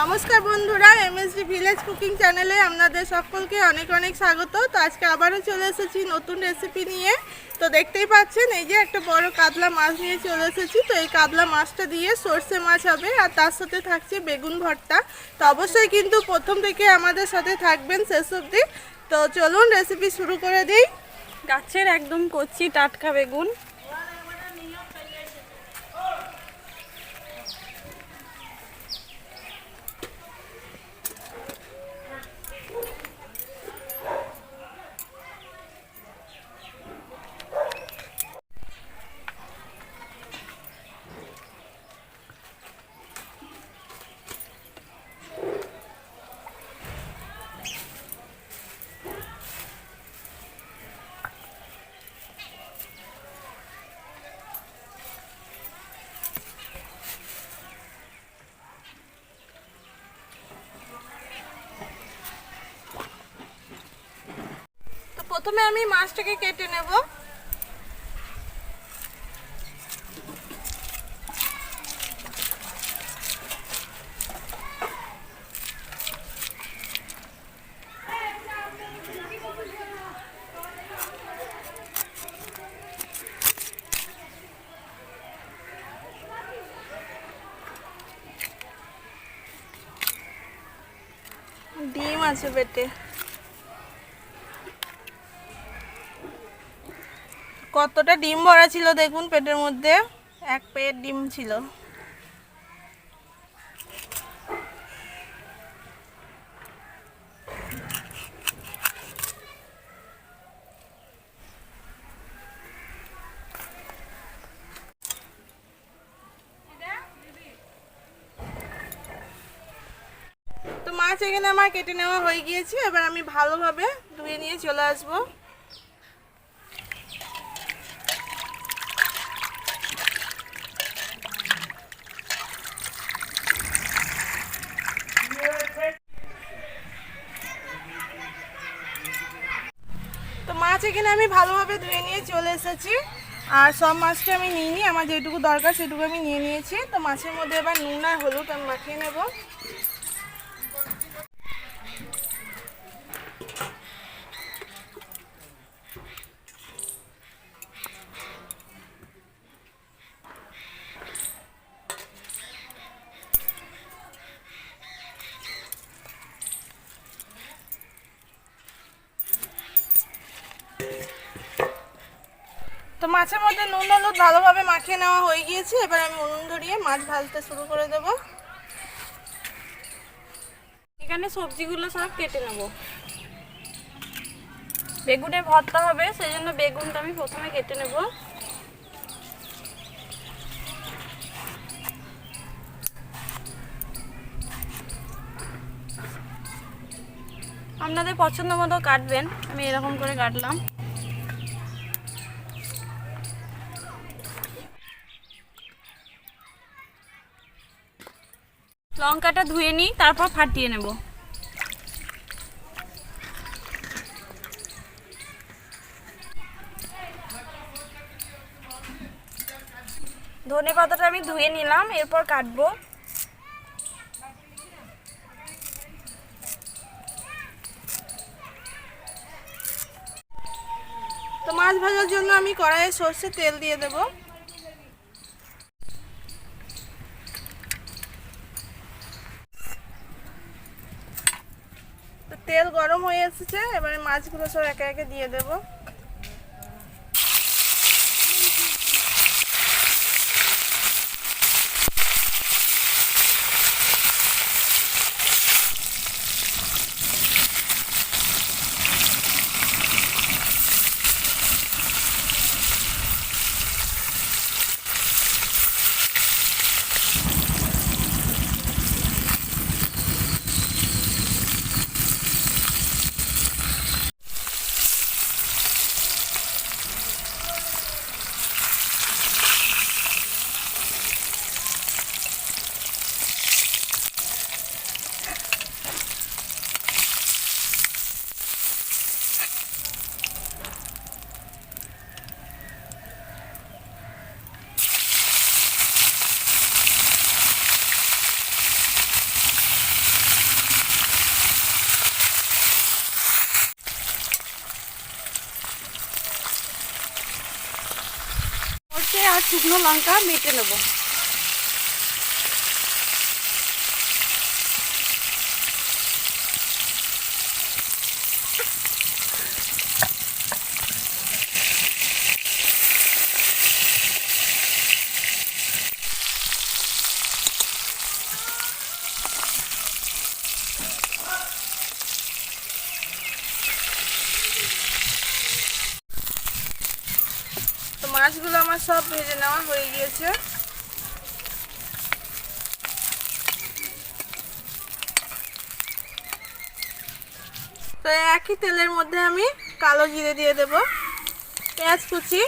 নমস্কার বন্ধুরা, MSD village cooking চ্যানেলে আপনাদের সকলকে অনেক অনেক স্বাগত। তো আজকে আবারও চলে এসেছি নতুন রেসিপি নিয়ে। তো দেখতেই পাচ্ছেন এই যে একটা বড় কাতলা মাছ নিয়ে চলে এসেছি। তো এই কাতলা মাছটা দিয়ে সর্ষে মাছ হবে, আর তার সাথে থাকছে বেগুন ভর্তা। তো অবশ্যই কিন্তু প্রথম থেকে আমাদের সাথে থাকবেন শেষ অবধি। তো চলুন রেসিপি শুরু করে দিই। গাছের একদম কচি টাটকা বেগুন, প্রথমে আমি মাছটাকে কেটে নেব। ডিম আছে পেটে, কতটা ডিম ভরা ছিল দেখুন, পেটের মধ্যে এক পেট ডিম ছিল। তো মাছ এখানে আমার কেটে নেওয়া হয়ে গিয়েছে, এবার আমি ভালোভাবে ধুয়ে নিয়ে চলে আসবো। তো মাছ এখানে আমি ভালোভাবে ধুয়ে নিয়ে চলে এসেছি, আর সব মাছটা আমি নিইনি, আমার যেটুকু দরকার সেটুকু আমি নিয়ে নিয়েছি। তো মাছের মধ্যে এবার নুন আর হলুদ আমি মাখিয়ে নেব। তো মাছের মধ্যে নুন হলুদ ভালোভাবে মাখিয়ে নেওয়া হয়ে গিয়েছে, এবার আমি উনুন ধরিয়ে মাছ ভাজতে শুরু করে দেব। এখানে সবজিগুলো সব কেটে নেব। বেগুনের ভর্তা হবে, সেই জন্য বেগুনটা আমি প্রথমে কেটে নেব। আপনাদের পছন্দ মতো কাটবেন, আমি এরকম করে কাটলাম। লঙ্কাটা ধুয়ে নিই, তারপর ফাটিয়ে নেব। ধনে পাতাটা আমি ধুয়ে নিলাম, এরপর কাটবো। তো মাছ ভাজার জন্য আমি কড়াইয়ে সরষের তেল দিয়ে দেব। তো তেল গরম হয়ে এসেছে, এবারে মাছগুলো সব একে একে দিয়ে দেব। শুকনো লঙ্কা বেটে নেব। তো মাছগুলো আমার সব ভেজে নেওয়া হয়ে গিয়েছে। তো একই তেলের মধ্যে আমি কালো জিরে দিয়ে দেব, পেঁয়াজ কুচি,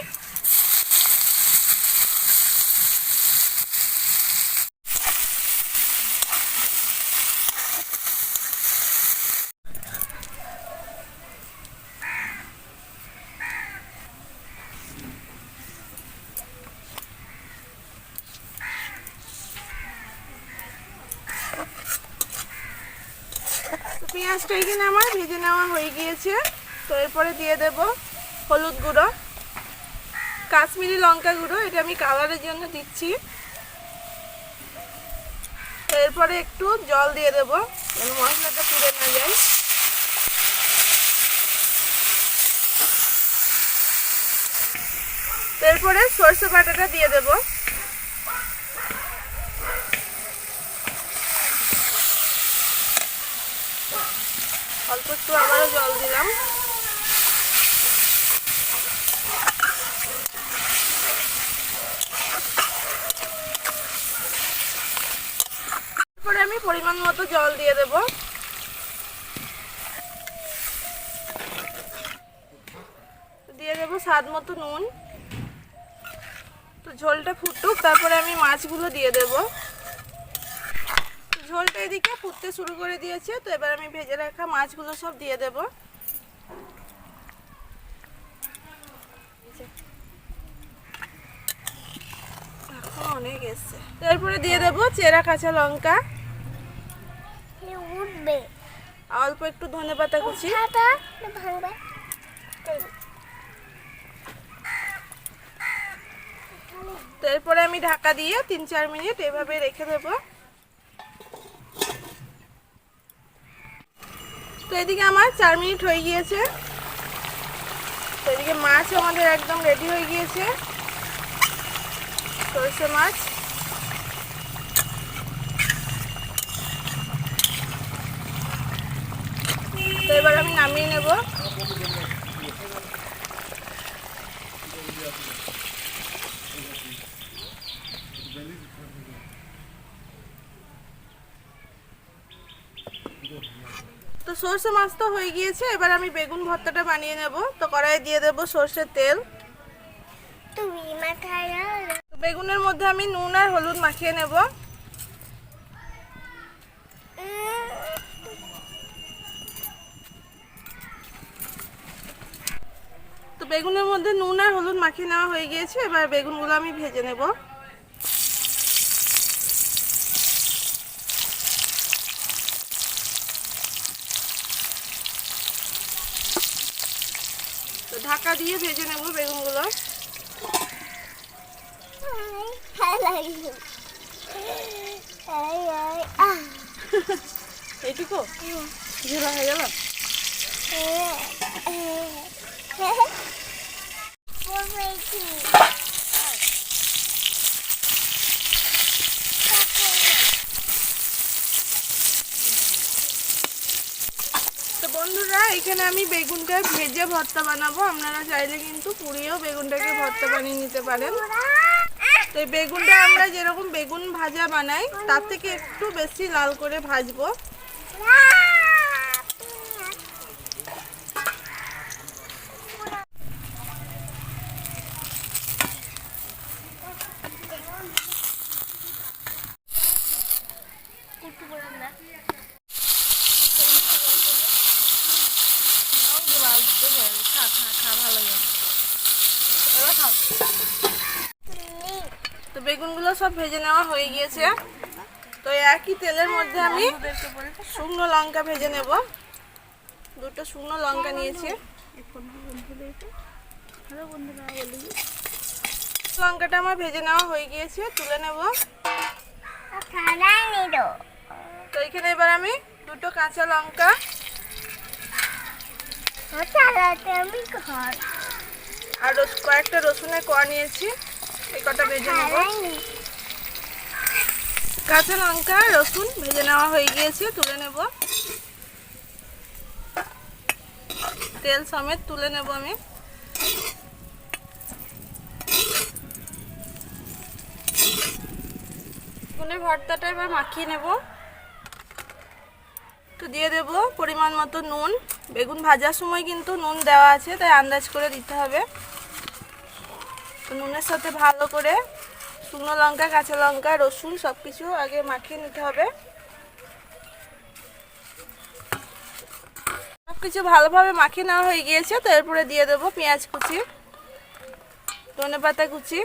পেঁয়াজটা এখানে আমার ভেজে নেওয়া হয়ে গিয়েছে। তো এরপরে দিয়ে দেব হলুদ গুঁড়ো, কাশ্মীরি লঙ্কা গুঁড়ো, এটা আমি কালারের জন্য দিচ্ছি। তো এরপরে একটু জল দিয়ে দেব যেন মশলাটা পুড়ে না যায়। তো এরপরে সরষে বাটাটা দিয়ে দেব। অল্প একটু আবারও জল দিলাম। তারপরে আমি পরিমাণ মতো জল দিয়ে দেব। দিয়ে দেব স্বাদ মতো নুন। তো ঝোলটা ফুটুক, তারপরে আমি মাছগুলো দিয়ে দেব। ঝোলটা এদিকে ফুটতে শুরু করে দিয়েছে। তো এবার আমি ভেজে রাখা মাছগুলো সব দিয়ে দেব। অনেক এসছে। তারপরে দিয়ে দেব চেরা কাঁচা লঙ্কা, অল্প একটু ধনেপাতা কুচি। তো এরপরে আমি ঢাকা দিয়ে 3-4 মিনিট এভাবে রেখে দেব। তো এদিকে আমার 4 মিনিট হয়ে গিয়েছে। তো এদিকে মাছ আমাদের একদম রেডি হয়ে গিয়েছে, সরষে মাছ। তো এবার আমি নামিয়ে নেব। তো সরষে মাছ তো হয়ে গিয়েছে, এবার আমি বেগুন ভর্তাটা বানিয়ে নেব। তো কড়াইয়ে দিয়ে দেব সরষের তেল। তো বেগুনের মধ্যে আমি নুন আর হলুদ মাখিয়ে নেব। তো বেগুনের মধ্যে নুন আর হলুদ মাখিয়ে নেওয়া হয়ে গিয়েছে। এবার বেগুনগুলো আমি ভেজে নেব। তো ঢাকা দিয়ে ভেজে নেব বেগুনগুলো। এইটুকু ঝোলা হয়ে গেল। তো বন্ধুরা, এখানে আমি বেগুনটা ভেজে ভর্তা বানাবো। আপনারা চাইলে কিন্তু পুড়িয়েও বেগুনটাকে ভর্তা বানিয়ে নিতে পারেন। তো এই বেগুনটা আমরা যেরকম বেগুন ভাজা বানাই তার থেকে একটু বেশি লাল করে ভাজবো। তো বেগুনগুলো সব ভেজে নেওয়া হয়ে গিয়েছে। তো একই তেলের মধ্যে আমি শুকনো লঙ্কা ভেজে নেব। দুটো শুকনো লঙ্কা নিয়েছি। লঙ্কাটা আমার ভেজে নেওয়া হয়ে গিয়েছে, তুলে নেব। তো এখানে এবার আমি দুটো কাঁচা লঙ্কা আর কয়েকটা রসুনের কোয়া নিয়েছি, এই কটা ভেজে নেব। কাঁচা লঙ্কা রসুন ভেজে নেওয়া হয়ে গিয়েছে, তুলে নেব। তেল সমেত তুলে নেব আমি। বেগুনের ভর্তাটা এবার মাখিয়ে নেব। তো দিয়ে দেব পরিমাণ মতো নুন। বেগুন ভাজার সময় কিন্তু নুন দেওয়া আছে, তাই আন্দাজ করে দিতে হবে। তো নুনের সাথে ভালো করে শুকনো লঙ্কা, কাঁচা লঙ্কা, রসুন সব কিছু আগে মাখিয়ে নিতে হবে। সব কিছু ভালোভাবে মাখিয়ে নেওয়া হয়ে গিয়েছে। তো এরপরে দিয়ে দেবো পেঁয়াজ কুচি, ধনেপাতা কুচি।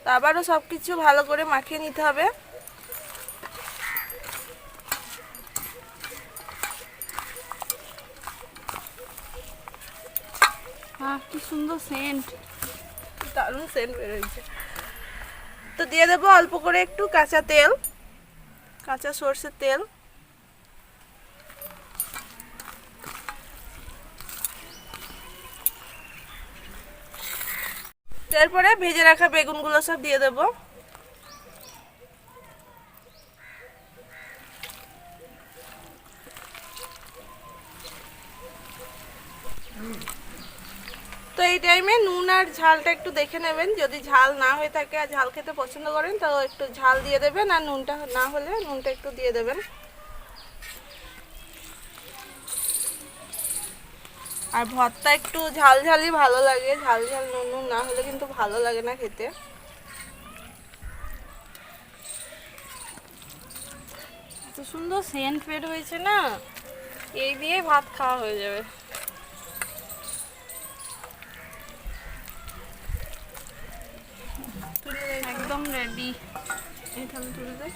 তো আবারও সব কিছু ভালো করে মাখিয়ে নিতে হবে। কি সুন্দর সেন্ট, দারুণ সেন্ট বেরোচ্ছে। তো দিয়ে দেবো অল্প করে একটু কাঁচা তেল, কাঁচা সরষের তেল। এরপরে ভেজে রাখা বেগুনগুলো সব দিয়ে দেবো। তো এই টাইমে নুন আর ঝালটা একটু দেখে নেবেন, যদি ঝাল না হয়ে থাকে আর ঝাল খেতে পছন্দ করেন তো একটু ঝাল দিয়ে দেবেন, আর নুনটা না হলে নুনটা একটু দিয়ে দেবেন। আর ভর্তা একটু ঝাল ঝালই ভালো লাগে, ঝাল ঝাল নুন নুন না হলে কিন্তু ভালো লাগে না খেতে। এত সুন্দর সেন্ট বের হয়েছে না, এই দিয়ে ভাত খাওয়া হয়ে যাবে। একদম রেডি। এই তাহলে তুলে দে।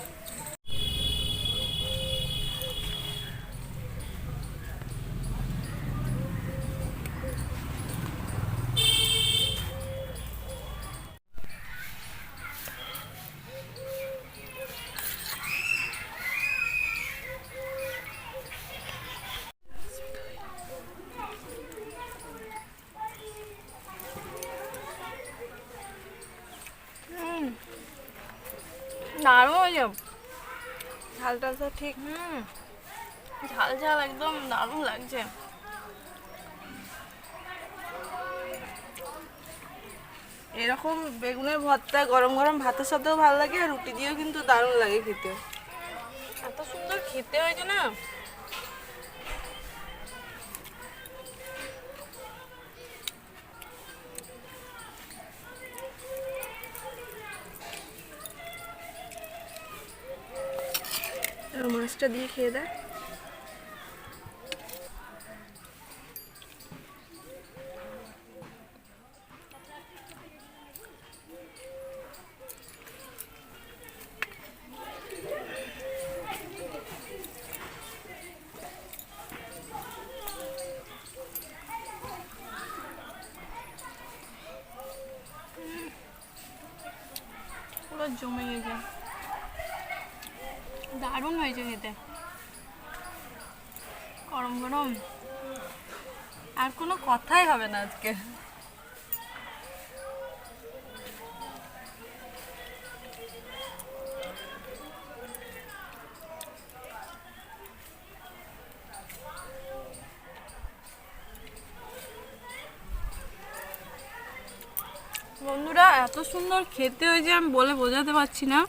দারুণ হয়ে যাবে। ঝালটা তো ঠিক। ঝাল ঝাল একদম দারুণ লাগছে। এরকম বেগুনের ভর্তা গরম গরম ভাতের সাথেও ভালো লাগে, আর রুটি দিয়েও কিন্তু দারুণ লাগে খেতে। এত সুন্দর খেতে হয়েছে না। মাছটা দিয়ে খেয়ে দেয়। পুরো জমে গেছে, দারুণ হয়েছে খেতে। গরম গরম আর কোনো কথাই হবে না আজকে। বন্ধুরা এত সুন্দর খেতে হয়েছে আমি বলে বোঝাতে পারছি না।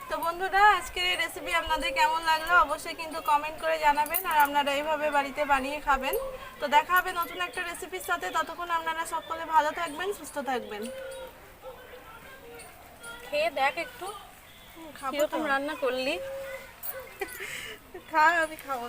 তো বন্ধুরা আজকের এই রেসিপি আপনাদের কেমন লাগলো অবশ্যই কিন্তু কমেন্ট করে জানাবেন, আর আপনারা এইভাবে বাড়িতে বানিয়ে খাবেন। তো দেখা হবে নতুন একটা রেসিপির সাথে, ততক্ষণ আপনারা সকলে ভালো থাকবেন, সুস্থ থাকবেন। খেয়ে দেখ একটু খাবো তো। কিরকম রান্না করলি। খা, আমি খাবো।